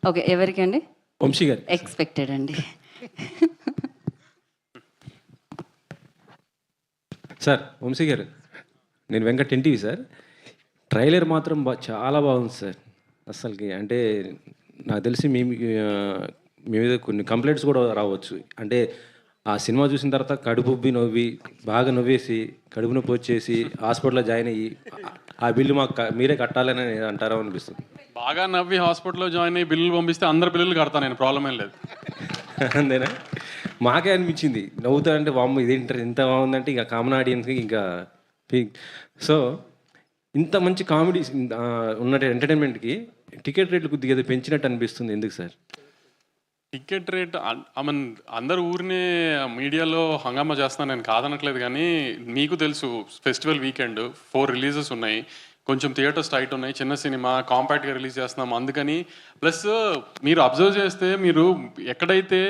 Okay, ఎవరికండి? వంశీ గారు. Expected అండి. సార్ వంశీ గారు, నేను వెంకట్ ఎన్టీవీ సార్. ట్రైలర్ మాత్రం చాలా బాగుంది సార్. అస్సలకి అంటే నాకు తెలిసి మీ మీద కొన్ని కంప్లైంట్స్ కూడా రావచ్చు. అంటే ఆ సినిమా చూసిన తర్వాత కడుపుబ్బి నవ్వి బాగా నవ్వేసి కడుపు నొప్పి వచ్చేసి హాస్పిటల్లో జాయిన్ అయ్యి ఆ బిల్లు మాకు మీరే కట్టాలని అంటారా అనిపిస్తుంది. బాగా నవ్వి హాస్పిటల్లో జాయిన్ అయ్యి బిల్లులు పంపిస్తే అందరు బిల్లులు కడతాను, నేను ప్రాబ్లం ఏం లేదు. అంతేనా? మాకే అనిపించింది నవ్వుతారంటే వామ్మ ఇదేంటారు ఇంత బాగుందంటే ఇంకా కామన్ ఆడియన్స్కి ఇంకా సో ఇంత మంచి కామెడీ ఉన్న ఎంటర్టైన్మెంట్కి టికెట్ రేట్లు కొద్దిగా పెంచినట్టు అనిపిస్తుంది. ఎందుకు sir ticket rate? I mean అందరు ఊరినే మీడియాలో హంగామా చేస్తాను, నేను కాదనట్లేదు. కానీ మీకు తెలుసు ఫెస్టివల్ వీకెండ్ 4 రిలీజెస్ ఉన్నాయి, కొంచెం థియేటర్స్ టైట్ ఉన్నాయి, చిన్న సినిమా కాంపాక్ట్గా రిలీజ్ చేస్తున్నాం అందుకని. ప్లస్ మీరు అబ్జర్వ్ చేస్తే మీరు ఎక్కడైతే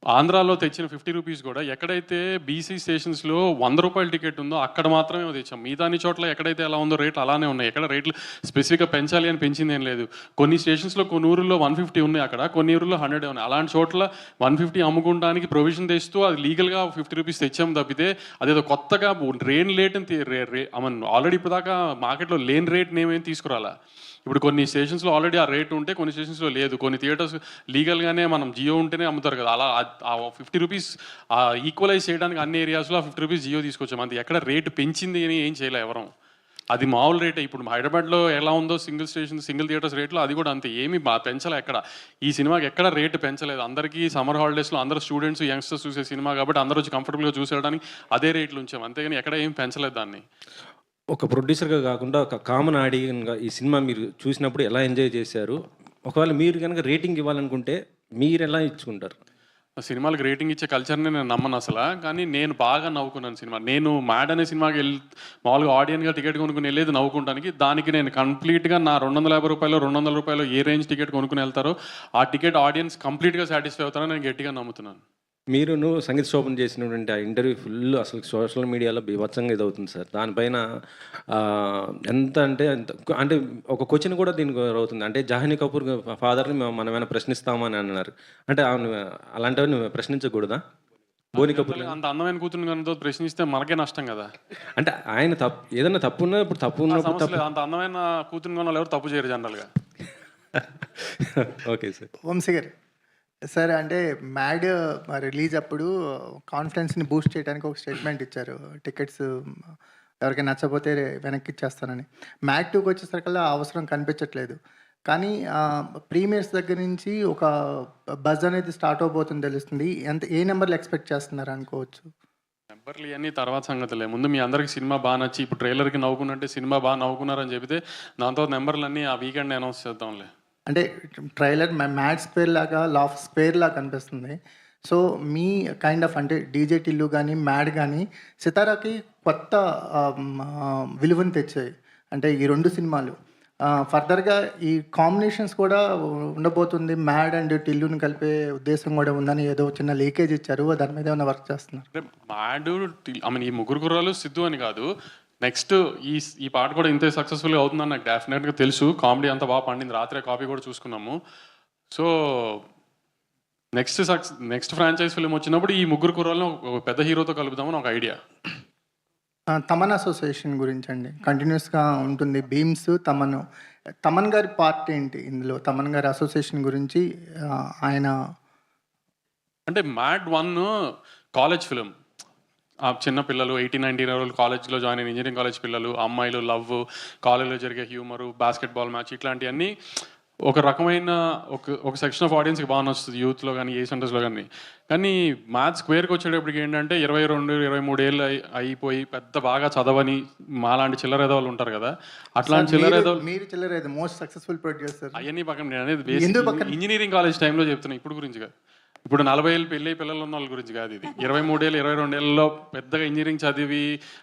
ఆంధ్రాలో తెచ్చిన 50 రూపీస్ కూడా ఎక్కడైతే బీసీ స్టేషన్స్లో 100 రూపాయల టికెట్ ఉందో అక్కడ మాత్రమే తెచ్చాం. మిగతాని చోట్ల ఎక్కడైతే ఎలా ఉందో రేట్లు అలానే ఉన్నాయి. ఎక్కడ రేట్లు స్పెసిఫిక్గా పెంచాలి అని పెంచింది ఏం లేదు. కొన్ని స్టేషన్స్లో కొన్ని ఊరుల్లో 150 ఉన్నాయి, అక్కడ కొన్ని ఊరుల్లో 100 ఉన్నాయి. అలాంటి చోట్ల 150 అమ్ముకోవడానికి ప్రొవిజన్ తెస్తూ అది లీగల్గా 50 రూపీస్ తెచ్చాము తప్పితే అదేదో కొత్తగా లేని రేట్ అని ఆల్రెడీ ఇప్పుడు దాకా మార్కెట్లో లేని రేట్ నేమేం తీసుకురాలా. ఇప్పుడు కొన్ని స్టేషన్స్లో ఆల్రెడీ ఆ రేట్ ఉంటే కొన్ని స్టేషన్స్లో లేదు. కొన్ని థియేటర్స్ లీగల్గానే మనం జియో ఉంటేనే అమ్ముతారు కదా, అలా ఆ 50 రూపీస్ ఈక్వలైజ్ చేయడానికి అన్ని ఏరియాస్లో 50 రూపీస్ జియో తీసుకొచ్చాం. అంతే, ఎక్కడ రేటు పెంచింది అని ఏం చేయలే ఎవరం. అది మామూలు రేటే. ఇప్పుడు హైదరాబాద్లో ఎలా ఉందో సింగిల్ థియేటర్స్ రేట్లో అది కూడా అంతే, ఏమి పెంచలే ఎక్కడ. ఈ సినిమాకి ఎక్కడ రేటు పెంచలేదు. అందరికీ సమ్మర్ హాలిడేస్లో అందరూ స్టూడెంట్స్ యంగ్స్టర్స్ చూసే సినిమా కాబట్టి అందరూ వచ్చి కంఫర్టబుల్గా చూసేయడానికి అదే రేట్లు ఉంచాం, అంతేగాని ఎక్కడ ఏం పెంచలేదు దాన్ని. ఒక ప్రొడ్యూసర్గా కాకుండా ఒక కామన్ ఆడియన్గా ఈ సినిమా మీరు చూసినప్పుడు ఎలా ఎంజాయ్ చేశారు? ఒకవేళ మీరు కనుక రేటింగ్ ఇవ్వాలనుకుంటే మీరు ఎలా ఇచ్చుకుంటారు? సినిమాలకు రేటింగ్ ఇచ్చే కల్చర్ని నేను నమ్మను అసలు. కానీ నేను బాగా నవ్వుకున్నాను సినిమా. నేను మ్యాడ్ అనే సినిమాకి మామూలుగా ఆడియన్గా టికెట్ కొనుక్కుని వెళ్ళేది నవ్వుకుంటానికి. దానికి నేను కంప్లీట్గా నా 250 రూపాయలు 200 రూపాయలు ఏ రేంజ్ టికెట్ కొనుక్కుని వెళ్తారో ఆ టికెట్ ఆడియన్స్ కంప్లీట్గా సాటిస్ఫై అవుతారని నేను గట్టిగా నమ్ముతున్నాను. మీరును సంగీత శోభన్ చేసినటువంటి ఆ ఇంటర్వ్యూ ఫుల్ అసలు సోషల్ మీడియాలో బీభత్సంగా ఇదవుతుంది సార్. దానిపైన ఎంత అంటే అంటే ఒక క్వశ్చన్ కూడా దీనికి అవుతుంది. అంటే జాహ్నవి కపూర్ ఫాదర్ని మనం ఏమైనా ప్రశ్నిస్తామని అన్నారు. అంటే అలాంటివి నువ్వు ప్రశ్నించకూడదా? బోని కపూర్ అంత అందమైన కూతురు కనుక ప్రశ్నిస్తే మనకే నష్టం కదా. అంటే ఆయన తప్పు ఏదైనా తప్పు ఉన్నా ఇప్పుడు తప్పు ఉన్నప్పుడు అంత అందమైన కూతురు కొన్న ఎవరు తప్పు చేయరు జనరల్గా. Okay sir. Vamsi garu sir, అంటే మ్యాడ్ రిలీజ్ అప్పుడు కాన్ఫిడెన్స్ని బూస్ట్ చేయడానికి ఒక స్టేట్మెంట్ ఇచ్చారు, టికెట్స్ ఎవరికైనా నచ్చపోతే వెనక్కి ఇచ్చేస్తానని. మ్యాడ్ 2కి వచ్చేసరికల్లా అవసరం కనిపించట్లేదు. కానీ ప్రీమియర్స్ దగ్గర నుంచి ఒక బజ్ అనేది స్టార్ట్ అవబోతుంది తెలుస్తుంది. ఏ నెంబర్లు ఎక్స్పెక్ట్ చేస్తున్నారు అనుకోవచ్చు? నెంబర్లు ఇవన్నీ తర్వాత సంగతులే. ముందు మీ అందరికి సినిమా బాగా నచ్చి ఇప్పుడు ట్రైలర్కి నవ్వుకున్నట్టే సినిమా బాగా నవ్వుకున్నారని చెబితే దాంతో నెంబర్లన్నీ ఆ వీకెండ్ అనౌన్స్ చేద్దాంలే. అంటే ట్రైలర్ మ్యాడ్ స్క్వేర్ లాగా లాఫ్ స్క్వేర్ లాగా కనిపిస్తుంది. సో మీ కైండ్ ఆఫ్ అంటే డీజే టిల్లు కానీ మ్యాడ్ కానీ సితారాకి కొత్త విలువను తెచ్చాయి. అంటే ఈ 2 సినిమాలు ఫర్దర్గా ఈ కాంబినేషన్స్ కూడా ఉండబోతుంది. మ్యాడ్ అండ్ టిల్లుని కలిపే ఉద్దేశం కూడా ఉందని ఏదో చిన్న లీకేజ్ ఇచ్చారు, దాని మీద ఏమైనా వర్క్ చేస్తున్నారు? అంటే మ్యాడ్ ఈ ముగ్గురు కుర్రాలు సిద్ధు అని కాదు, నెక్స్ట్ ఈ పాట కూడా ఇంతే సక్సెస్ఫుల్గా అవుతుందని నాకు డెఫినెట్గా తెలుసు. కామెడీ అంతా బాగా పండింది, రాత్రే కాపీ కూడా చూసుకున్నాము. సో నెక్స్ట్ ఫ్రాంచైజ్ ఫిల్మ్ వచ్చినప్పుడు ఈ ముగ్గురు కుర్రాలను ఒక పెద్ద హీరోతో కలుపుదామని ఒక ఐడియా. తమన్ అసోసియేషన్ గురించి అండి, కంటిన్యూస్గా ఉంటుంది బీమ్స్. తమన్ గారి పార్ట్ ఏంటి ఇందులో? తమన్ గారి అసోసియేషన్ గురించి ఆయన అంటే మ్యాడ్ 1 కాలేజ్ ఫిలిం. ఆ చిన్న పిల్లలు 18-19 year old కాలేజ్లో జాయిన్ అయిన ఇంజనీరింగ్ కాలేజ్ పిల్లలు, అమ్మాయిలు, లవ్, కాలేజ్లో జరిగే హ్యూమరు, బాస్కెట్బాల్ మ్యాచ్, ఇట్లాంటివన్నీ ఒక రకమైన ఒక సెక్షన్ ఆఫ్ ఆడియన్స్కి బాగా నచ్చుతుంది, యూత్లో కానీ ఏ సెంటర్స్లో కానీ. కానీ మ్యాథ్స్ స్క్వేర్కి వచ్చేటప్పటికి ఏంటంటే 22-23 ఏళ్ళు అయిపోయి పెద్ద బాగా చదవని మాలాంటి చిల్లరేదవాళ్ళు ఉంటారు కదా, అట్లాంటి చిల్లరేదో మోస్ట్ సక్సెస్ఫుల్ ప్రొడ్యూసర్ అవన్నీ పక్కన నేను అనేది ఇంజనీరింగ్ కాలేజ్ టైంలో చెప్తున్నాను, ఇప్పుడు గురించి. ఇప్పుడు 40 ఏళ్ళు పెళ్ళి పిల్లలు ఉన్న వాళ్ళ గురించి కాదు ఇది. 23 ఏళ్ళు 22 ఏళ్ళలో పెద్దగా ఇంజనీరింగ్ చదివి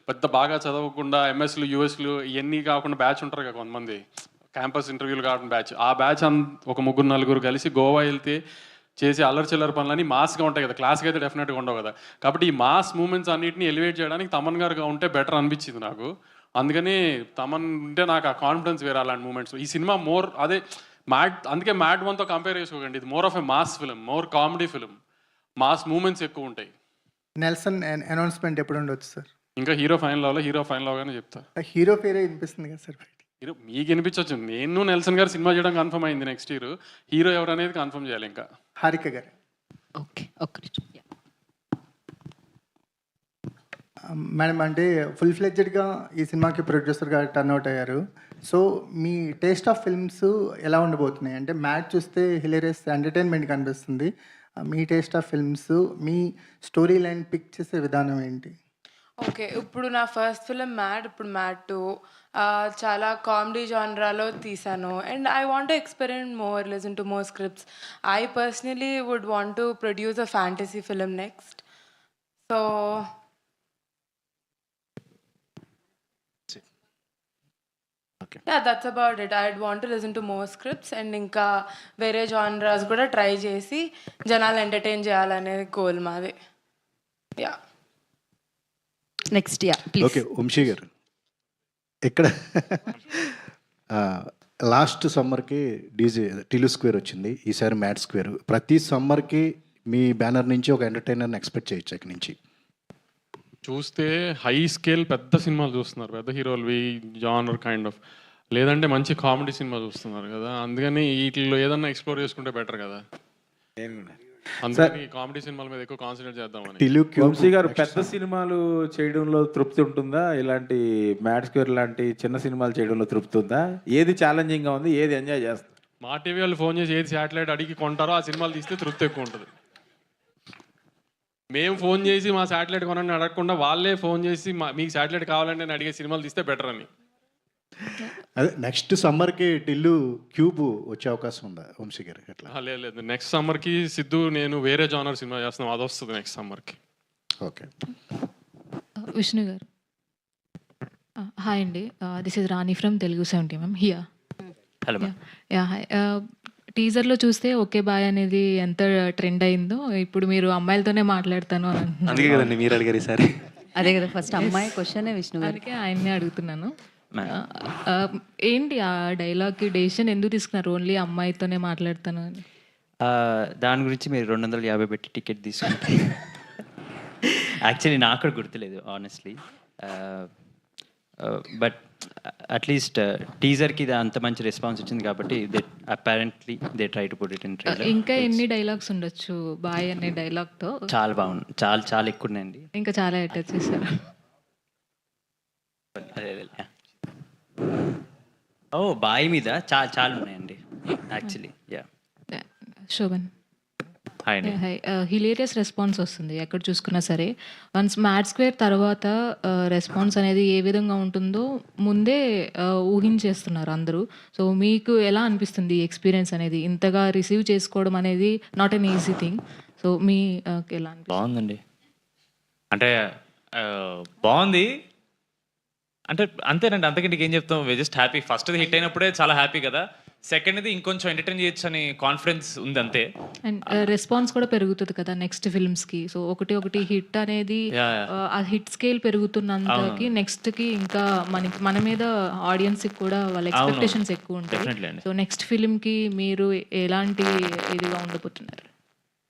పెద్ద బాగా చదవకుండా ఎంఎస్లు యూఎస్లు ఇవన్నీ కాకుండా బ్యాచ్ ఉంటారు కదా కొంతమంది, క్యాంపస్ ఇంటర్వ్యూలు కాకుండా బ్యాచ్. ఆ బ్యాచ్ ఒక 3-4 కలిసి గోవా వెళ్తే చేసి అల్లరి చిల్లర పనులని మాస్గా ఉంటాయి కదా, క్లాస్కి అయితే డెఫినెట్గా ఉండవు కదా. కాబట్టి ఈ మాస్ మూమెంట్స్ అన్నింటినీ ఎలివేట్ చేయడానికి తమన్ గారుగా ఉంటే బెటర్ అనిపించింది నాకు. అందుకని తమన్ ఉంటే నాకు ఆ కాన్ఫిడెన్స్ వేరే అలాంటి మూమెంట్స్. ఈ సినిమా అదే అందుకే మ్యాడ్ 1తో కంపేర్ చేసుకోకండి. ఇది more of a mass film, more comedy film, mass moments ఎక్కువ ఉంటాయి. నెల్సన్ అనౌన్స్మెంట్ ఎప్పుడు ఉండొచ్చు సార్? ఇంకా హీరో ఫైనల్ అవగానే చెప్తా. హీరో పేరే వినిపిస్తుంది కదా సార్? హీరో మీకు వినిపించవచ్చు. నేను నెల్సన్ గారు సినిమా చేయడం కన్ఫర్మ్ అయింది నెక్స్ట్ ఇయర్. హీరో ఎవరు అనేది కన్ఫర్మ్ చేయాలి ఇంకా. హారిక గారు. ఓకే, ఒక్క నిమిషం. మేడం, అంటే ఫుల్ ఫ్లెడ్జెడ్గా ఈ సినిమాకి ప్రొడ్యూసర్గా టర్న్అవుట్ అయ్యారు. సో మీ టేస్ట్ ఆఫ్ ఫిల్మ్స్ ఎలా ఉండబోతున్నాయి? అంటే మ్యాచ్ చూస్తే హిలేరియస్ ఎంటర్టైన్మెంట్ కనిపిస్తుంది. మీ టేస్ట్ ఆఫ్ ఫిల్మ్స్, మీ స్టోరీ లైన్ పిక్ చేసే విధానం ఏంటి? ఓకే, ఇప్పుడు నా ఫస్ట్ ఫిలిం మ్యాడ్, ఇప్పుడు మ్యాడ్ 2 చాలా కామెడీ జానరాలో తీసాను. And I want to experiment more, listen to more scripts. I personally would want to produce a fantasy film next. So yeah, that's about it. I'd want to listen to more scripts and ఇంకా వేరే genres కూడా try చేసి జనాలు entertain చేయాలనేది goal మాది. Yeah, next yeah please. Okay, Vamsi garu ఇక్కడ last సమ్మర్కి టిలు square వచ్చింది, ఈసారి మ్యాడ్ స్క్వేర్. ప్రతి సమ్మర్కి మీ బ్యానర్ నుంచి ఒక ఎంటర్టైనర్ని ఎక్స్పెక్ట్ చేయొచ్చు ఇక్కడ నుంచి. చూస్తే హై స్కేల్ పెద్ద సినిమాలు చూస్తున్నారు, పెద్ద హీరోలు జానర్ కైండ్ ఆఫ్, లేదంటే మంచి కామెడీ సినిమా చూస్తున్నారు కదా. అందుకని వీటిలో ఏదన్నా ఎక్స్ప్లోర్ చేసుకుంటే బెటర్ కదా. అందుకని కామెడీ సినిమాల మీద ఎక్కువ కాన్సన్ట్రేట్ చేద్దామని. వంశీ గారు, పెద్ద సినిమాలు చేయడంలో తృప్తి ఉంటుందా? ఇలాంటి మ్యాడ్ స్క్వేర్ లాంటి చిన్న సినిమాలు చేయడంలో తృప్తి ఉందా? ఏది ఛాలెంజింగ్గా ఉంది, ఏది ఎంజాయ్ చేస్తారు? మా టీవీ వాళ్ళు ఫోన్ చేసి ఏది శాటిలైట్ అడిగి కొంటారో ఆ సినిమాలు తీస్తే తృప్తి ఎక్కువ ఉంటుంది. మేము ఫోన్ చేసి మా శాటిలైట్ కొనని అడగకుండా వాళ్ళే ఫోన్ చేసి మీకు శాటిలైట్ కావాలంటే నేను అడిగే సినిమాలు తీస్తే బెటర్ అని. అదే నెక్స్ట్ సమ్మర్కి టిల్లు క్యూబ్ వచ్చే అవకాశం ఉందా వంశీ గారు? ఎట్లా? లేదు, నెక్స్ట్ సమ్మర్కి సిద్ధు నేను వేరే జానర్ సినిమా చేస్తున్నాం, అది వస్తుంది నెక్స్ట్ సమ్మర్కి. ఓకే. విష్ణు గారు, హాయ్ అండి, this is Rani from Telugu 70 ma'am here. Hello ya, hi. టీజర్లో చూస్తే ఓకే బాయ్ అనేది ఎంత ట్రెండ్ అయిందో, ఇప్పుడు మీరు అమ్మాయిలతోనే మాట్లాడతాను అని అంటున్నారు. అందుకే కదండి మీరు అడిగారు ఈసారి. అదే కదా ఫస్ట్ అమ్మాయి క్వశ్చనే విష్ణు గారు. అందుకే ఆయన్నే అడుగుతున్నాను. ఏంటి ఆ డైలాగ్కి డెసిషన్ ఎందుకు తీసుకున్నారు, ఓన్లీ అమ్మాయితోనే మాట్లాడతాను అని? దాని గురించి మీరు 250 పెట్టి టికెట్ తీసుకుంటే యాక్చువల్లీ నాకు కూడా గుర్తులేదు ఆనెస్ట్లీ. బట్ అట్లీస్ట్ టీజర్కి అంత మంచి రెస్పాన్స్ వచ్చింది కాబట్టి apparently they try to put it in trailer. ఇంకా ఎన్ని డైలాగ్స్ ఉండొచ్చు బాయ్ అనే డైలాగ్తో? చాలా బాగుంది, చాలా ఎక్కువ ఉన్నాయండి. ఇంకా చాలా అటాచ్ చేశారు. ఓ బాయ్ మీద చాలా ఉన్నాయండి యాక్చువల్లీ. యా, శోభన్, హాయ్ అండి. హాయ్. హిలేరియస్ రెస్పాన్స్ వస్తుంది ఎక్కడ చూసుకున్నా సరే. వన్స్ మ్యాడ్ స్క్వేర్ తర్వాత రెస్పాన్స్ అనేది ఏ విధంగా ఉంటుందో ముందే ఊహించేస్తున్నారు అందరూ. సో మీకు ఎలా అనిపిస్తుంది ఎక్స్పీరియన్స్ అనేది? ఇంతగా రిసీవ్ చేసుకోవడం అనేది not an easy thing. So మీ ఎలా అనిపిస్తుంది? బాగుందండి, అంటే బాగుంది అంటే అంతేనండి, అంతకంటే ఏం చెప్తాం. We just happy. First hit అయినప్పుడే చాలా హ్యాపీ కదా, సెకండ్ది ఇంకొంచెం ఎంటర్టైన్ చేయొచ్చు అని కాన్ఫిడెన్స్ ఉంది అంతే. అండ్ రెస్పాన్స్ కూడా పెరుగుతుంది కదా నెక్స్ట్ ఫిల్మ్స్కి. సో ఒకటి హిట్ అనేది ఆ హిట్ స్కేల్ పెరుగుతున్నంతకి నెక్స్ట్కి ఇంకా మన మీద ఆడియన్స్కి కూడా వాళ్ళ ఎక్స్పెక్టేషన్స్ ఎక్కువ ఉంటాయి. సో నెక్స్ట్ ఫిల్మ్కి మీరు ఎలాంటి ఇదిగా ఉండబోతున్నారు?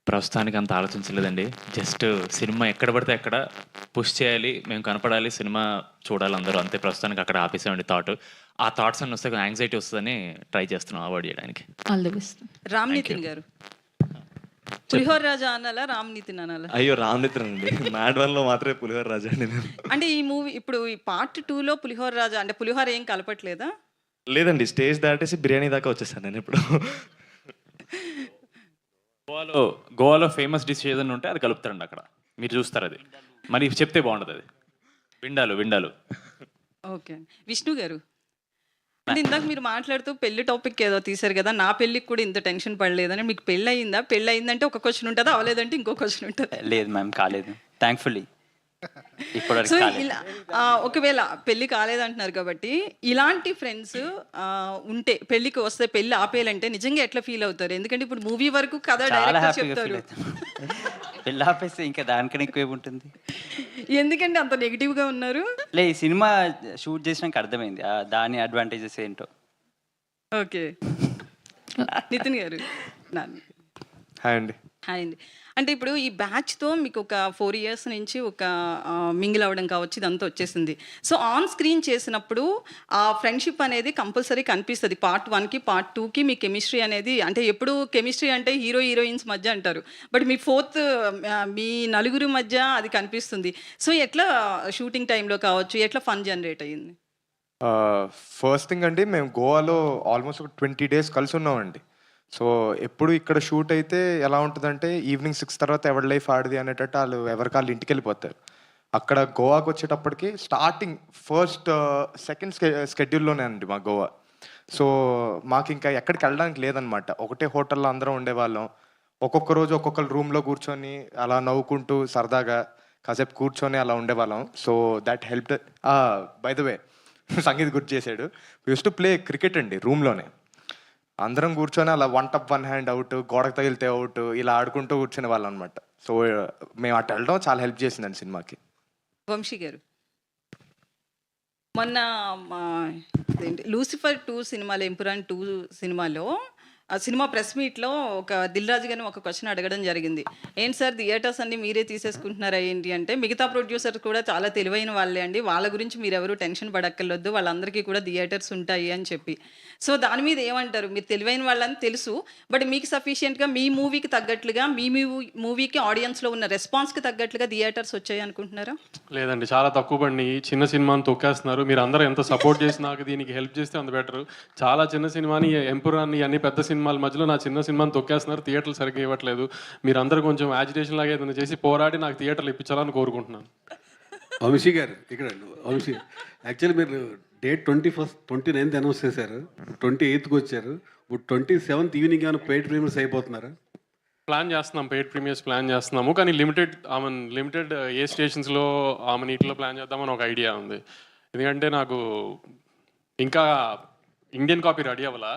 ప్రస్తుతానికి అంత ఆలోచించలేదండి. జస్ట్ సినిమా ఎక్కడ పడితే ఎక్కడ పుష్ చేయాలి, మేము కనపడాలి, సినిమా చూడాలి అందరూ, అంతే. ప్రస్తుతానికి అక్కడ ఆపేసామండి థాట్. ఆ థాట్స్ అన్ని వస్తే యాంగ్జైటీ వస్తుందని ట్రై చేస్తున్నాం అవాయిడ్ చేయడానికి. All the best. Ram Nithin garu, Pulihora రాజా అనాలా రామ్ నితిన్ అనాలా? అయ్యో, రామ్ నితిన్ అండి. మ్యాడ్ 1లో మాత్రమే పులిహోర రాజా అండి నేను. అంటే ఈ మూవీ ఇప్పుడు ఈ పార్ట్ 2లో పులిహోర రాజా అంటే పులిహోర ఏం కలపట్లేదా? లేదండి, స్టేజ్ దాటేసి బిర్యానీ దాకా వచ్చేసాను నేను ఇప్పుడు. గోవాలో ఫేమస్ డిష్ ఏదైనా ఉంటే అది కలుపుతారండి అక్కడ, మీరు చూస్తారు. అది మరి చెప్తే బాగుంటుంది. అది విండాలు. ఓకే. విష్ణు గారు, అంటే ఇందాక మీరు మాట్లాడుతూ పెళ్లి టాపిక్ ఏదో తీశారు కదా, నా పెళ్ళికి కూడా ఇంత టెన్షన్ పడలేదని. మీకు పెళ్ళి అయిందా? పెళ్ళి అయిందంటే ఒక క్వశ్చన్ ఉంటుంది, అవలేదంటే ఇంకో క్వశ్చన్ ఉంటుంది. లేదు మ్యామ్, కాలేదు థ్యాంక్ఫుల్లీ. సో ఇలా ఒకవేళ పెళ్లి కాలేదంటున్నారు కాబట్టి ఇలాంటి ఫ్రెండ్స్ ఉంటే పెళ్లికి వస్తే పెళ్లి ఆపేయాలంటే నిజంగా ఎట్లా ఫీల్ అవుతారు? ఎందుకంటే ఇప్పుడు మూవీ వరకు కథ డైరెక్టర్ చెప్తారు, పెళ్ళి ఆపేస్తే ఇంకా దానికన్నా ఎక్కువ ఏముంటుంది. ఎందుకంటే అంత నెగిటివ్ గా ఉన్నారు? లే, ఈ సినిమా షూట్ చేసినాక అర్థమైంది దాని అడ్వాంటేజెస్ ఏంటో. ఓకే. నితిన్ గారు హాయ్ అండి. హాయ్ అండి. అంటే ఇప్పుడు ఈ బ్యాచ్తో మీకు ఒక 4 ఇయర్స్ నుంచి ఒక మింగిల్ అవ్వడం కావచ్చు, ఇదంతా వచ్చేసింది. సో ఆన్ స్క్రీన్ చేసినప్పుడు ఆ ఫ్రెండ్షిప్ అనేది కంపల్సరీ కనిపిస్తుంది. పార్ట్ 1కి పార్ట్ 2కి మీ కెమిస్ట్రీ అనేది, అంటే ఎప్పుడు కెమిస్ట్రీ అంటే హీరో హీరోయిన్స్ మధ్య అంటారు, బట్ మీ మీ నలుగురు మధ్య అది కనిపిస్తుంది. సో ఎట్లా షూటింగ్ టైంలో కావచ్చు, ఎట్లా ఫన్ జనరేట్ అయ్యింది? ఫస్ట్ థింగ్ అండి, మేము గోవాలో ఆల్మోస్ట్ ఒక 20 days కలిసి ఉన్నామండి. సో ఎప్పుడు ఇక్కడ షూట్ అయితే ఎలా ఉంటుందంటే ఈవినింగ్ 6 తర్వాత ఎవరి లైఫ్ ఆడిది అనేటట్టు వాళ్ళు ఎవరికాళ్ళు ఇంటికి వెళ్ళిపోతారు. అక్కడ గోవాకి వచ్చేటప్పటికి స్టార్టింగ్ సెకండ్ స్కెడ్యూల్లోనే అండి మా గోవా. సో మాకు ఇంకా ఎక్కడికి వెళ్ళడానికి లేదనమాట. ఒకటే హోటల్లో అందరం ఉండేవాళ్ళం. ఒక్కొక్క రోజు ఒక్కొక్కరు రూమ్లో కూర్చొని అలా నవ్వుకుంటూ సరదాగా కాసేపు కూర్చొని అలా ఉండేవాళ్ళం. So that help. By the way, sangeet గుర్తు చేశాడు. యూస్ టు ప్లే క్రికెట్ అండి రూమ్లోనే. అందరం కూర్చొని అలా 1 టప్ 1 హ్యాండ్ అవుట్, గోడకు తగిలితే అవుట్, ఇలా ఆడుకుంటూ కూర్చునే వాళ్ళం అనమాట. సో మేము అటు వెళ్ళడం చాలా హెల్ప్ చేసిందండి సినిమాకి. వంశీ గారు, మొన్న లూసిఫర్ 2 సినిమాలో, ఎంపురాన్ 2 సినిమాలో ఆ సినిమా ప్రెస్ మీట్లో ఒక దిల్ రాజు గారిని ఒక క్వశ్చన్ అడగడం జరిగింది. ఏంటి సార్ థియేటర్స్ అన్ని మీరే తీసేసుకుంటున్నారా ఏంటి అంటే, మిగతా ప్రొడ్యూసర్స్ కూడా చాలా తెలివైన వాళ్ళే అండి, వాళ్ళ గురించి మీరు ఎవరు టెన్షన్ పడక్కర్లొద్దు, వాళ్ళందరికీ కూడా థియేటర్స్ ఉంటాయి అని చెప్పి. సో దాని మీద ఏమంటారు? మీరు తెలివైన వాళ్ళని తెలుసు, బట్ మీకు సఫిషియెంట్గా మీ మూవీకి తగ్గట్లుగా, మీ మూవీకి ఆడియన్స్లో ఉన్న రెస్పాన్స్కి తగ్గట్లుగా థియేటర్స్ వచ్చాయి అనుకుంటున్నారా? లేదండి, చాలా తక్కువ పడినాయి. చిన్న సినిమాని తొక్కేస్తున్నారు. మీరు అందరూ ఎంత సపోర్ట్ చేసి నాకు దీనికి హెల్ప్ చేస్తే అంత బెటర్. చాలా చిన్న సినిమాని, ఎంపురాన్ని, అన్ని పెద్ద సినిమాల మధ్యలో నా చిన్న సినిమాని తొక్కేస్తున్నారు. థియేటర్లు సరిగ్గా ఇవ్వట్లేదు. మీరు అందరూ కొంచెం యాజిటేషన్ లాగా ఏదైనా చేసి పోరాడి నాకు థియేటర్లు ఇప్పించాలని కోరుకుంటున్నాను. వంశీ గారు ఇక్కడ వంశీ, యాక్చువల్లీ మీరు డేట్ 29th అనౌన్స్ చేశారు, 28th వచ్చారు, ఇప్పుడు 27th ఈవినింగ్ ఏమైనా పెయిడ్ ప్రీమియర్స్ అయిపోతున్నారా? ప్లాన్ చేస్తున్నాం, పెయిడ్ ప్రీమియర్స్ ప్లాన్ చేస్తున్నాము, కానీ లిమిటెడ్ ఏ స్టేషన్స్లో నీటిలో ప్లాన్ చేద్దామని ఒక ఐడియా ఉంది. ఎందుకంటే నాకు ఇంకా ఇండియన్ కాపీ రెడీ అవ్వాలా.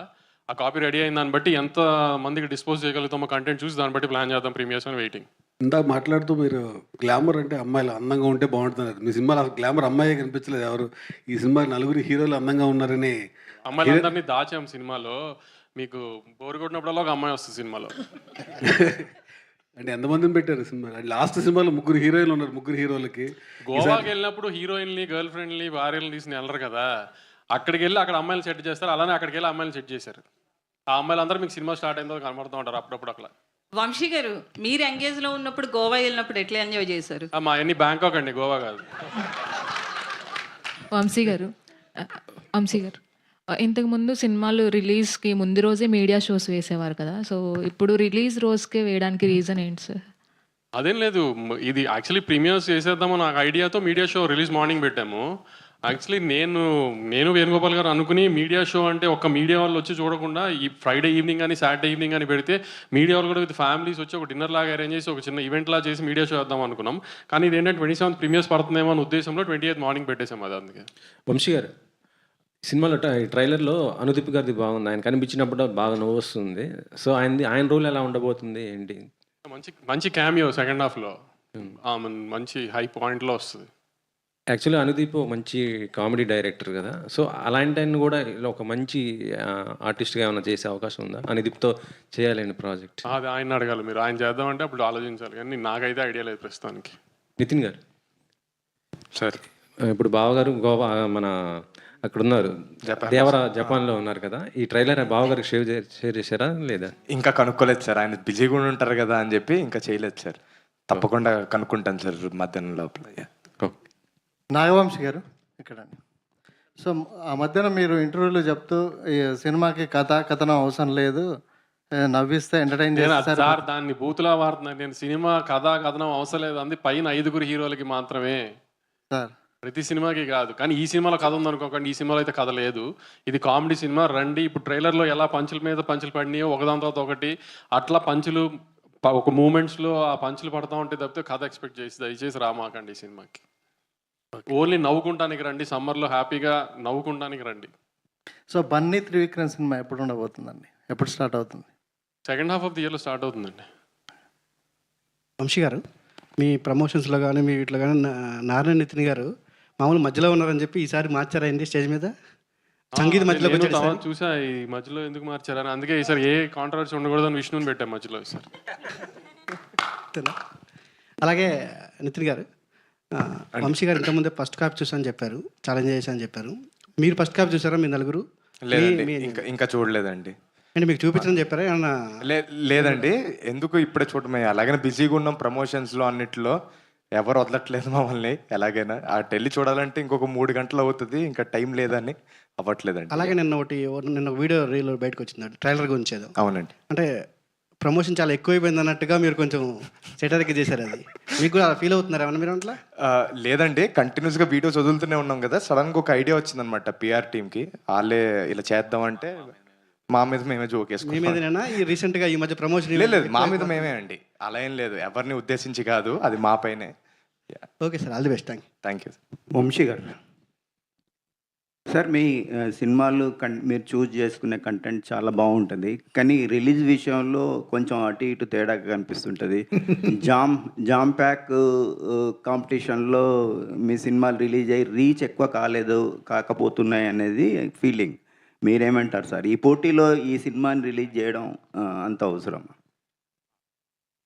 ఆ కాపీ రెడీ అయిన దాన్ని బట్టి ఎంత మందికి డిస్పోజ్ చేయగలుగుతామో కంటెంట్ చూసి దాన్ని బట్టి ప్లాన్ చేద్దాం ప్రీమియర్స్ అని వెయిటింగ్. ఇందాక మాట్లాడుతూ మీరు గ్లామర్ అంటే అమ్మాయిలు అందంగా ఉంటే బాగుంటున్నారు. మీ సినిమాలో గ్లామర్ అమ్మాయి కనిపించలేదు ఎవరు. ఈ సినిమా నలుగురు హీరోలు అందంగా ఉన్నారని అమ్మాయిలందరినీ దాచాం సినిమాలో. మీకు బోరు కొట్టినప్పుడల్లా ఒక అమ్మాయి వస్తుంది సినిమాలో. అంటే ఎంతమందిని పెట్టారు సినిమా? లాస్ట్ సినిమాలో 3 హీరోయిన్లు ఉన్నారు. 3 హీరోలకి గోవాకి వెళ్ళినప్పుడు హీరోయిన్లు, గర్ల్ ఫ్రెండ్ని, భార్యలను తీసి వెళ్ళరు కదా. అక్కడికి వెళ్ళి అక్కడ అమ్మాయిలు సెట్ చేస్తారు. అలానే అక్కడికి వెళ్ళి అమ్మాయిలు సెట్ చేశారు. ఆ అమ్మాయిలు అందరూ మీకు సినిమా స్టార్ట్ అయిందో కనబడుతూ ఉంటారు అప్పుడప్పుడు అట్లా. వంశీ గారు, మీరు ఎంగేజ్లో ఉన్నప్పుడు గోవా వెళ్ళినప్పుడు ఎట్లా ఎంజాయ్ చేశారు? మా అన్ని బ్యాంకాక్ అండి, గోవా కాదు. వంశీ గారు, ఇంతకుముందు సినిమాలు రిలీజ్కి ముందు రోజే మీడియా షోస్ వేసేవారు కదా, సో ఇప్పుడు రిలీజ్ రోజుకే వేయడానికి రీజన్ ఏంటి సార్? అదేం లేదు, ఇది యాక్చువల్లీ ప్రీమియర్స్ చేసేద్దామో నాకు ఐడియాతో మీడియా షో రిలీజ్ మార్నింగ్ పెట్టాము. యాక్చువల్లీ నేను వేణుగోపాల్ గారు అనుకుని మీడియా షో అంటే ఒక మీడియా వాళ్ళు వచ్చి చూడకుండా ఈ ఫ్రైడే ఈవినింగ్ కానీ సాటర్డే ఈవినింగ్ కానీ పెడితే మీడియా వాళ్ళు కూడా విత్ ఫ్యామిలీస్ వచ్చి ఒక డిన్నర్ లాగా అరేంజ్ చేసి ఒక చిన్న ఈవెంట్ లాగా చేసి మీడియా షో వేద్దాం అనుకున్నాం. కానీ ఇది ఏంటంటే 27th ప్రీమియర్స్ పడుతుందేమో అనే ఉద్దేశంలో 28th మార్నింగ్ పెట్టేసాం. అది అందుకే. వంశీ గారు, సినిమాలో ట్రైలర్లో అనుదీప్ గారిది బాగుంది. ఆయన కనిపించినప్పుడు బాగా నవ్వు వస్తుంది. సో ఆయన రోల్ ఎలా ఉండబోతుంది ఏంటి? మంచి క్యామియో సెకండ్ హాఫ్లో మంచి హై పాయింట్లో వస్తుంది. యాక్చువల్లీ అనుదీప్ మంచి కామెడీ డైరెక్టర్ కదా, సో అలాంటి ఆయన కూడా ఒక మంచి ఆర్టిస్ట్గా ఏమైనా చేసే అవకాశం ఉందా? అనుదీప్తో చేయాలండి ప్రాజెక్ట్. అది ఆయన అడగాలి మీరు. ఆయన చేద్దామంటే అప్పుడు ఆలోచించాలి, కానీ నాకైతే ఐడియా లేదు ప్రస్తుతానికి. నితిన్ గారు సార్, ఇప్పుడు బావగారు గోవా అక్కడ ఉన్నారు, జపాన్లో ఉన్నారు కదా, ఈ ట్రైలర్ బావగారికి షేర్ చేశారా లేదా? ఇంకా కనుక్కోలేదు సార్, ఆయన బిజీగా ఉంటారు కదా అని చెప్పి ఇంకా చేయలేదు సార్. తప్పకుండా కనుక్కుంటాను సార్ మధ్యాహ్నం లోపల. నాగవంశీ గారు ఇక్కడ. సో ఆ మధ్యాహ్నం మీరు ఇంటర్వ్యూలో చెప్తూ ఈ సినిమాకి కథనం అవసరం లేదు, నవ్విస్తే ఎంటర్టైన్ చేస్తారు సార్. దాన్ని బూతులా వాడుతున్నాను నేను. సినిమా కథనం అవసరం లేదు అంది పైన 5 హీరోలకి మాత్రమే సార్, ప్రతి సినిమాకి కాదు. కానీ ఈ సినిమాలో కథ ఉందనుకోకండి, ఈ సినిమాలో అయితే కథ లేదు. ఇది కామెడీ సినిమా. రండి, ఇప్పుడు ట్రైలర్లో ఎలా పంచుల మీద పంచులు పడినాయో ఒకదాని తర్వాత ఒకటి అట్లా పంచులు ఒక మూమెంట్స్లో ఆ పంచులు పడతా ఉంటే తప్పితే కథ ఎక్స్పెక్ట్ చేసి దయచేసి రామాకండి ఈ సినిమాకి. ఓన్లీ నవ్వుకుంటానికి రండి, సమ్మర్లో హ్యాపీగా నవ్వుకుంటానికి రండి. సో బన్నీ త్రివిక్రమ్ సినిమా ఎప్పుడు ఉండబోతుందండి? ఎప్పుడు స్టార్ట్ అవుతుంది? సెకండ్ హాఫ్ ఆఫ్ ది ఇయర్లో స్టార్ట్ అవుతుందండి. వంశీ గారు, మీ ప్రమోషన్స్లో కానీ మీ వీటిలో కానీ నారాయణ నితిన్ గారు మామూలు మధ్యలో ఉన్నారని చెప్పి ఈసారి మార్చారైంది స్టేజ్ మీద. సంగీత్ మధ్యలోకి నేను వచ్చాడు తర్వాత చూసా ఈ మధ్యలో ఎందుకు మార్చారని, అందుకే ఈసారి ఏ కాంట్రవర్సీ ఉండకూడదని విష్ణుని పెట్టాం మధ్యలో సార్. సార్. అలాగే నితిన్ గారు, వంశీ గారు ఇంతకుముందే ఫస్ట్ కాపీ చూసాను చెప్పారు, ఛాలెంజ్ చేశాను చెప్పారు. మీరు ఫస్ట్ కాపీ చూసారా మీ నలుగురు? లేదండి, ఇంకా చూడలేదండి. అంటే మీకు చూపించడం చెప్పారా ఏమన్నా? లేదండి, ఎందుకు ఇప్పుడే చూడమే, అలాగనే బిజీగా ఉన్నాం ప్రమోషన్స్లో అన్నిట్లో, ఎవరు వదలట్లేదు మమ్మల్ని. ఎలాగైనా అటు వెళ్ళి చూడాలంటే ఇంకొక 3 గంటలు అవుతుంది, ఇంకా టైం లేదని అవ్వట్లేదండి. అలాగే నిన్న వీడియో రీల్ బయటకు వచ్చింది ట్రైలర్ గురించి ఏదో. అవునండి. అంటే ప్రమోషన్ చాలా ఎక్కువైపోయింది అన్నట్టుగా మీరు కొంచెం సెటర్కి చేశారు. అది మీకు కూడా ఫీల్ అవుతున్నారా ఏమన్నా మీరు అట్లా? లేదండి, కంటిన్యూస్గా వీడియోస్ వదులుతూనే ఉన్నాం కదా, సడన్గా ఒక ఐడియా వచ్చిందనమాట పిఆర్ టీమ్కి. వాళ్ళే ఇలా చేద్దామంటే మా మీద మేమే జోక్ మీ వేసుకున్నాం. మీదనేనా ఈ రీసెంట్గా ఈ మధ్య ప్రమోషన్? లేదు, మా మీద మేమే అండి, అలా ఏం లేదు, ఎవరిని ఉద్దేశించి కాదు, అది మా పైనే. Okay sir, all the best. Thank you. Vamsi garu sir, మీ సినిమాలు మీరు చూస్ చేసుకునే కంటెంట్ చాలా బాగుంటుంది, కానీ రిలీజ్ విషయంలో కొంచెం అటు ఇటు తేడా కనిపిస్తుంటుంది. జామ్ ప్యాక్ కాంపిటీషన్లో మీ సినిమాలు రిలీజ్ అయ్యి రీచ్ ఎక్కువ కాకపోతున్నాయి అనేది ఫీలింగ్. మీరేమంటారు సార్? ఈ పోటీలో ఈ సినిమాని రిలీజ్ చేయడం అంత అవసరం?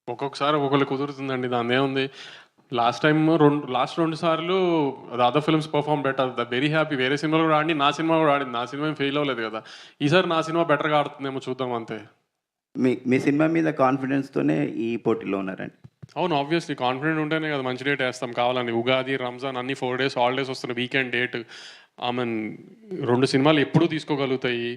ఒక్కొక్కసారి ఒక్కొక్కరు కుదురుతుందండి, దాని ఏముంది. లాస్ట్ 2 సార్లు other films perform better, very happy. వేరే సినిమాలు కూడా ఆడి, నా సినిమా కూడా ఆడింది, నా సినిమా ఏం ఫెయిల్ అవ్వలేదు కదా. ఈసారి నా సినిమా బెటర్గా ఆడుతుందేమో చూద్దాం అంతే. మీ సినిమా మీద కాన్ఫిడెన్స్తోనే ఈ పోటీలో ఉన్నారండి? అవును, ఆబ్వియస్లీ కాన్ఫిడెంట్ ఉంటేనే కదా మంచి డేట్ వేస్తాం. కావాలని ఉగాది, రంజాన్ అన్ని 4 days హాలిడేస్ వస్తున్నాయి, వీకెండ్ డేట్. 2 సినిమాలు ఎప్పుడూ తీసుకోగలుగుతాయి.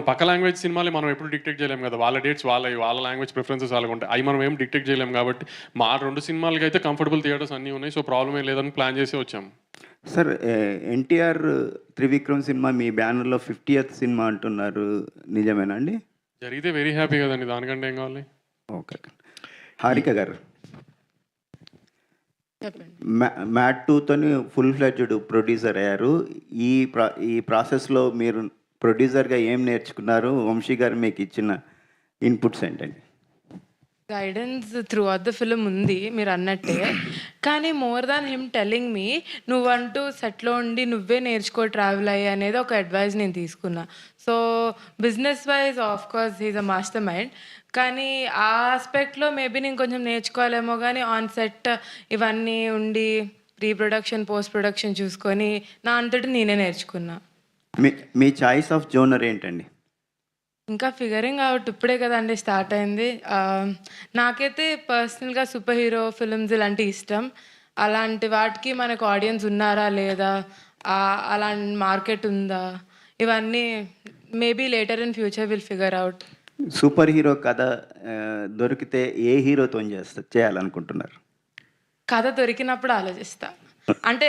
పక్క లాంగ్వేజ్ సినిమాలు మనం ఎప్పుడు డిక్టేట్ చేయలేము కదా, వాళ్ళ డేట్స్ వాళ్ళ లాంగ్వేజ్ ప్రిఫరెన్సెస్ వాళ్ళకు ఉంటాయి, అవి మనం ఏం డిక్టేట్ చేయలేము. కాబట్టి మా 2 సినిమాలకి అయితే కంఫర్టబుల్ థియేటర్స్ అన్నీ ఉన్నాయి, సో ప్రాబ్లం ఏం లేదని ప్లాన్ చేసి వచ్చాము. సార్, ఎన్టీఆర్ త్రివిక్రమ్ సినిమా మీ బ్యానర్లో 50th సినిమా అంటున్నారు, నిజమేనా అండి? జరిగితే వెరీ హ్యాపీ కదండి, దానికంటే ఏం కావాలి. ఓకే. హారిక గారు, చెప్పండి. మ్యాట్ 2తోని ఫుల్ ఫ్లెడ్జ్డ్ ప్రొడ్యూసర్ అయ్యారు. ఈ ప్రాసెస్లో మీరు ప్రొడ్యూసర్గా ఏం నేర్చుకున్నారు? వంశీ గారు మీకు ఇచ్చిన ఇన్పుట్స్ ఏంటండి? Guidance throughout the film ఉంది మీరు అన్నట్టే, కానీ more than him telling me నువ్వంటూ సెట్లో ఉండి నువ్వే నేర్చుకో ట్రావెల్ అయ్యి అనేది ఒక అడ్వైస్ నేను తీసుకున్నా. So business wise of course he's a mastermind, కానీ ఆ ఆస్పెక్ట్లో మేబీ నేను కొంచెం నేర్చుకోవాలేమో, కానీ ఆన్ సెట్ ఇవన్నీ ఉండి రీప్రొడక్షన్ పోస్ట్ ప్రొడక్షన్ చూసుకొని నా అంతటి నేనే నేర్చుకున్నా. మీ చాయిస్ ఆఫ్ జోనర్ ఏంటండి? ఇంకా ఫిగరింగ్ అవుట్, ఇప్పుడే కదండి స్టార్ట్ అయింది. నాకైతే పర్సనల్గా సూపర్ హీరో ఫిల్మ్స్ ఇలాంటి ఇష్టం. అలాంటి వాటికి మనకు ఆడియన్స్ ఉన్నారా లేదా, అలాంటి మార్కెట్ ఉందా, ఇవన్నీ maybe later in future will figure out. Super hero కథ దొరికితే ఏ హీరోతో చేయాలనుకుంటున్నారు? కథ దొరికినప్పుడు ఆలోచిస్తా. అంటే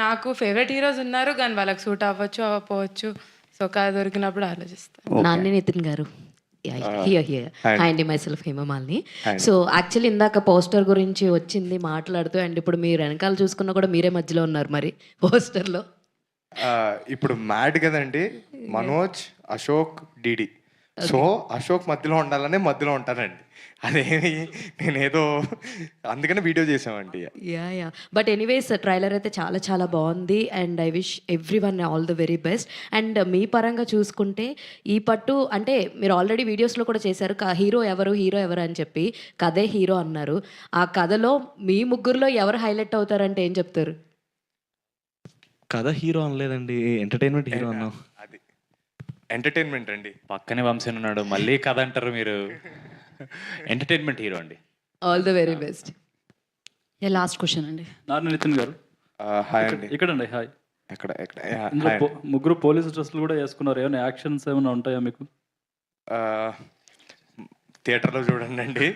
నాకు ఫేవరెట్ హీరోస్ ఉన్నారు, కానీ వాళ్ళకి సూట్ అవ్వచ్చు అవ్వకపోవచ్చు. సో కథ దొరికినప్పుడు ఆలోచిస్తా. నాని నితిన్ గారు, హాయ్ అండి, మైసెల్ఫ్ హేమమాలిని. సో యాక్చువల్లీ ఇందాక పోస్టర్ గురించి వచ్చింది మాట్లాడుతూ, అండ్ ఇప్పుడు మీరు వెనకాల చూసుకున్నా కూడా మీరే మధ్యలో ఉన్నారు మరి పోస్టర్లో. ఇప్పుడు మ్యాడ్ కదండి, మనోజ్, అశోక్, డిడి. సో అశోక్ మధ్యలో ఉండాలనే మధ్యలో ఉంటానండి, అదేమి నేనేదో అందుకనే వీడియో చేసామండి. యా బట్ ఎనీవేస్ ట్రైలర్ అయితే చాలా చాలా బాగుంది, and I wish everyone all the very best. And మీ పరంగా చూసుకుంటే ఈ పట్టు అంటే మీరు ఆల్రెడీ వీడియోస్లో కూడా చేశారు, హీరో ఎవరు అని చెప్పి, కథే హీరో అన్నారు. ఆ కథలో మీ ముగ్గురులో ఎవరు హైలైట్ అవుతారంటే ఏం చెప్తారు? కథ హీరో అనలేదండి, ఎంటర్టైన్మెంట్ హీరో అన్నాం. అది ఎంటర్టైన్మెంట్ అండి. పక్కనే వంశీ ఉన్నాడు, మళ్ళీ కథ అంటారు మీరు. ఎంటర్టైన్మెంట్ హీరో అండి. All the very best. Last question అండి. నారాయణ నితిన్ గారు, హాయ్ అండి. ఇక్కడండి. హాయ్. ఎక్కడ ఇందులో ముగ్గురు పోలీసు డ్రెస్సులు కూడా వేసుకున్నారు, ఏమైనా యాక్షన్స్ ఏమైనా ఉంటాయా మీకు? థియేటర్లో చూడండి అండి.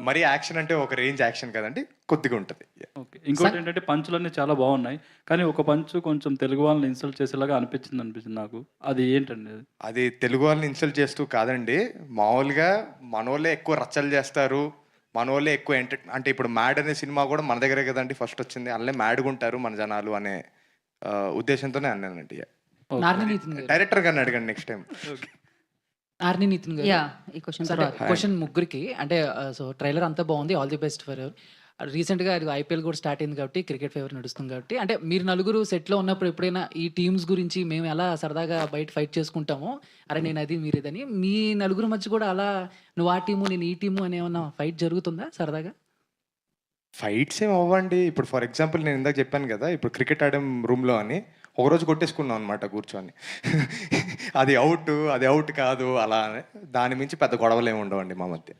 మరి యాక్షన్ అంటే ఒక రేంజ్ యాక్షన్ కదండి, కొద్దిగా ఉంటుంది. ఓకే. ఇంకోటి ఏంటంటే పంచులన్నీ చాలా బాగున్నాయి, కానీ ఒక పంచు కొంచెం తెలుగు వాళ్ళని ఇన్సల్ట్ చేసేలాగా అనిపించింది నాకు. అది ఏంటండి? అది తెలుగు వాళ్ళని ఇన్సల్ట్ చేస్తూ కాదండి, మామూలుగా మనోళ్ళే ఎక్కువ రచ్చలు చేస్తారు, మనోళ్ళే ఎక్కువ అంటే ఇప్పుడు మ్యాడ్ అనే సినిమా కూడా మన దగ్గరే కదండి ఫస్ట్ వచ్చింది, అలానే మ్యాడ్గా ఉంటారు మన జనాలు అనే ఉద్దేశంతోనే అన్నానండి. డైరెక్టర్ గారిని అడగండి నెక్స్ట్ టైం. ఆర్ని నితిన్ గారు, ఈ క్వశ్చన్ ముగ్గురికి అంటే సో ట్రైలర్ అంతా బాగుంది, all the best for ever. రీసెంట్గా అది ఐపీఎల్ కూడా స్టార్ట్ అయింది కాబట్టి క్రికెట్ ఫేవర్ నడుస్తుంది కాబట్టి అంటే మీరు నలుగురు సెట్లో ఉన్నప్పుడు ఎప్పుడైనా ఈ టీమ్స్ గురించి మేము ఎలా సరదాగా బయట ఫైట్ చేసుకుంటామో అరే నేను అది మీరు ఇదని మీ నలుగురు మధ్య కూడా అలా నువ్వు ఆ టీము నేను ఈ టీము అనే ఏమన్నా ఫైట్ జరుగుతుందా సరదాగా? ఫైట్స్ ఏమి అవ్వండి. ఇప్పుడు ఫర్ ఎగ్జాంపుల్ నేను ఇందాక చెప్పాను కదా, ఇప్పుడు క్రికెట్ ఆడే రూమ్లో అని ఒకరోజు కొట్టేసుకున్నాం అనమాట కూర్చొని. అది అవుట్ కాదు అలా అని. దాని మించి పెద్ద గొడవలు ఏమి ఉండవండి మా మధ్య.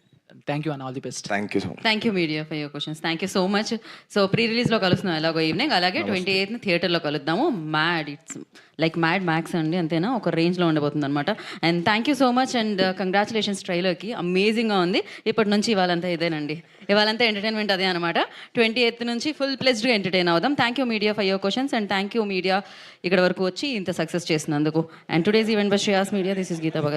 Thank you and all the best. Thank you so much. Thank you media for your questions. Thank you so much. So pre రిలీజ్లో కలుస్తున్నాం ఎలాగో ఈవినింగ్, అలాగే 28th థియేటర్లో కలుద్దాము. Mad, it's like Mad Max అండి, అంతేనా, ఒక రేంజ్లో ఉండబోతుంది అనమాట. And thank you so much and congratulations ట్రైలర్కి, అమేజింగ్గా ఉంది. ఇప్పటి నుంచి ఇవాళంతా ఇదేనండి, ఇవాళంతా ఎంటర్టైన్మెంట్ అదే అనమాట. 28th నుంచి ఫుల్ ప్లెజ్డ్గా ఎంటర్టైన్ అవుదాం. Thank you media for your questions and thank you media ఇక్కడ వరకు వచ్చి ఇంత సక్సెస్ చేసినందుకు. And today's event by Shreyas media, this is Geetha Bhagat.